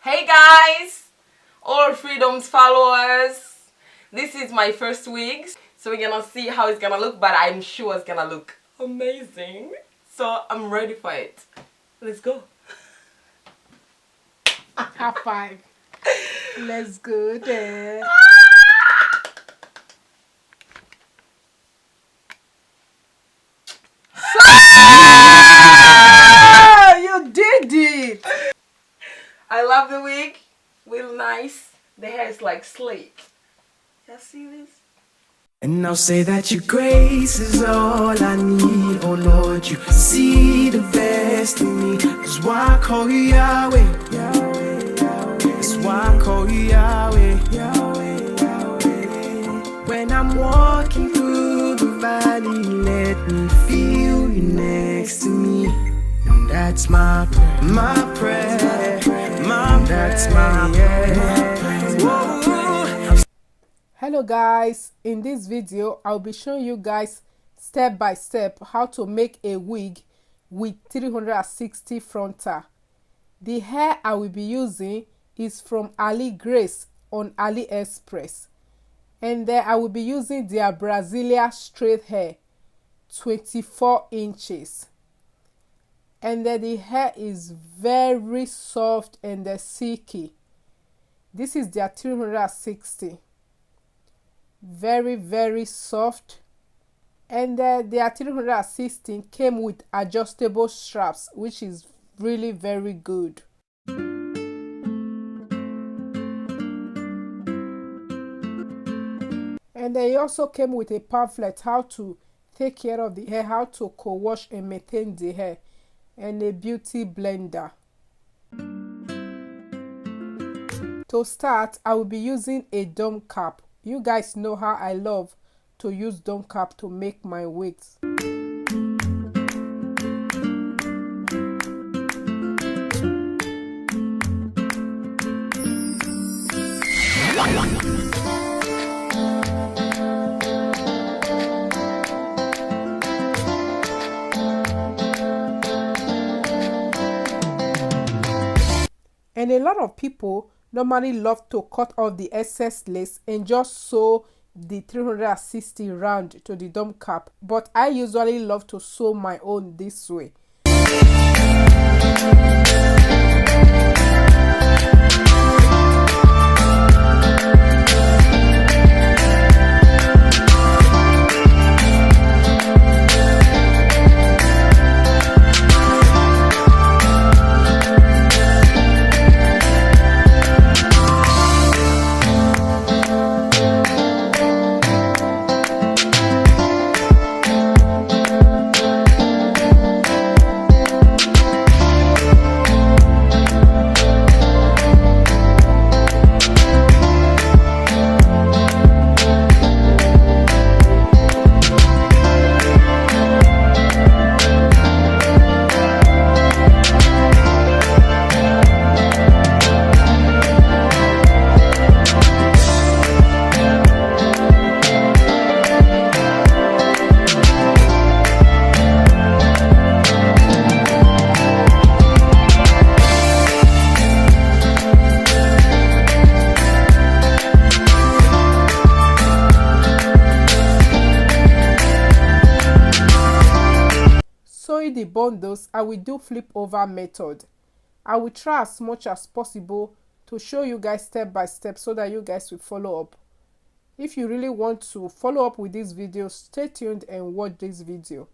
Hey guys, all Freedom's followers, this is my first wig, so we're gonna see how it's gonna look, but I'm sure it's gonna look amazing, so I'm ready for it. Let's go. High five. Let's go there. You did it. I love the wig, real nice. The hair is like sleek. Y'all see this? And I'll say that your grace is all I need. Oh Lord, you see the best in me. That's why I call you Yahweh. That's why I call you Yahweh. When I'm walking through the valley, let me feel you next to me. And that's my prayer, my prayer, that's my prayer. Whoa. Hello guys, in this video I'll be showing you guys step by step how to make a wig with 360 frontal. The hair I will be using is from Aligrace on Aliexpress, and then I will be using their Brazilian straight hair 24 inches, and then the hair is very soft and silky. This is their 360, very soft, and their 316 came with adjustable straps, which is really very good. And they also came with a pamphlet how to take care of the hair, how to co-wash and maintain the hair, and a beauty blender. To start, I will be using a dome cap. You guys know how I love to use dome cap to make my wigs. And a lot of people normally love to cut off the excess lace and just sew the 360 round to the dome cap, but I usually love to sew my own this way. The bundles, I will do flip over method. I will try as much as possible to show you guys step by step so that you guys will follow up. If you really want to follow up with this video, stay tuned and watch this video.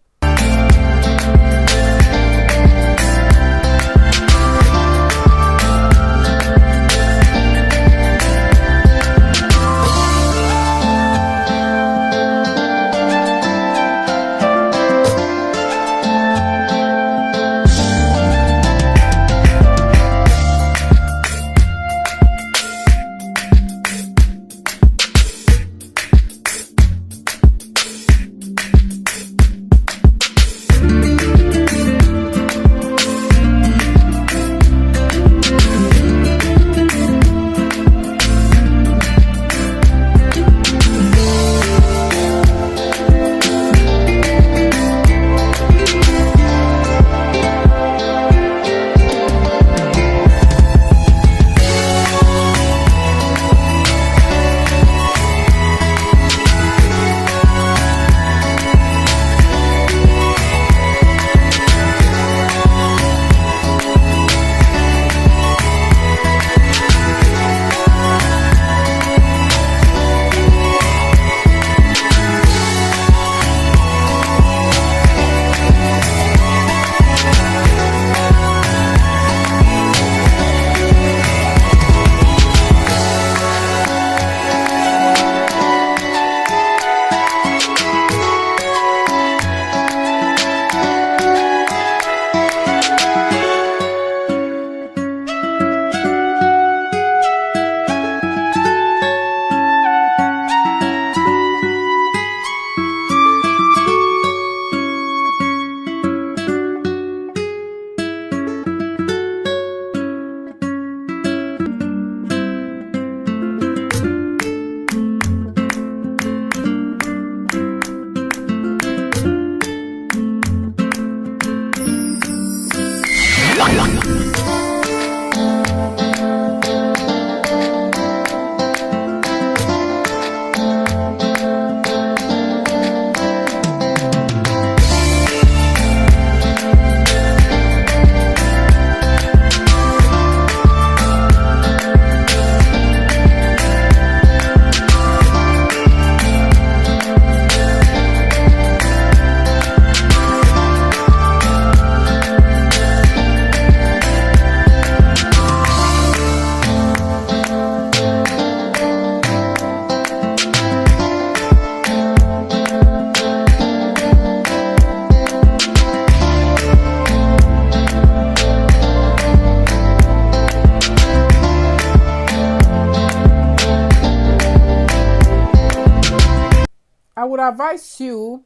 advise you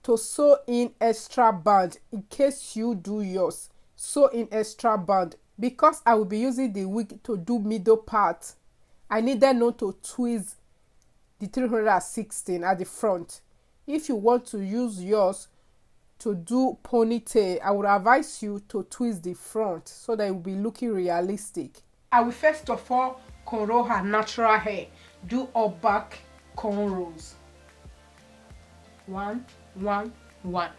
to sew in extra band in case you do yours. Sew in extra band because I will be using the wig to do middle part. I needed not to twist the 316 at the front. If you want to use yours to do ponytail, I would advise you to twist the front so that it will be looking realistic. I will first of all cornrow her natural hair. Do up back cornrows. 1, 1, 1.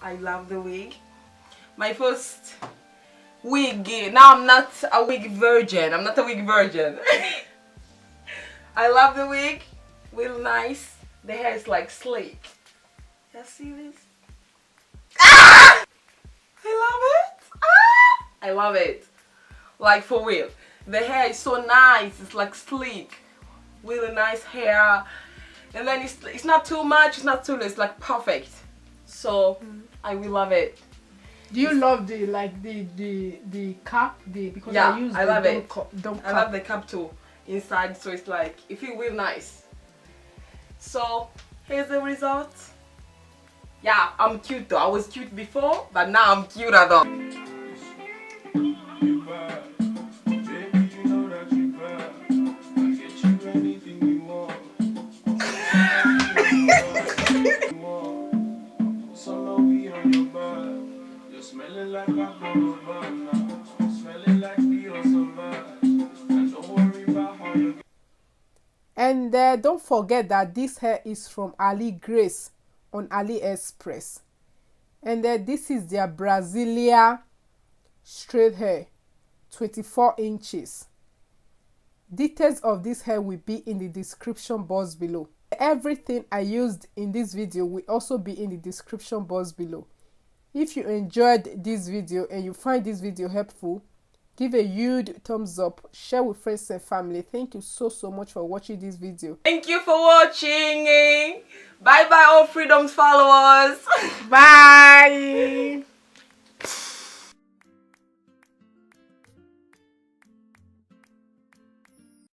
I love the wig. My first wig. Now I'm not a wig virgin. I'm not a wig virgin. I love the wig. Real nice. The hair is like sleek. You see this? Ah! I love it. Ah! I love it. Like for real. The hair is so nice. It's like sleek. Really nice hair. And then it's not too much. It's not too low. It's like perfect. So I will love it. Do you love the the cap? Because yeah, I use I love it. I love the cap too inside, so it's like it feels real nice. So here's the result. Yeah, I'm cute though. I was cute before, but now I'm cuter though. And don't forget that this hair is from Aligrace on Aliexpress. And this is their Brazilian straight hair, 24 inches. Details of this hair will be in the description box below. Everything I used in this video will also be in the description box below. If you enjoyed this video and you find this video helpful, give a huge thumbs up, share with friends and family. Thank you so much for watching this video. Thank you for watching. Bye bye all Freedoms followers. Bye.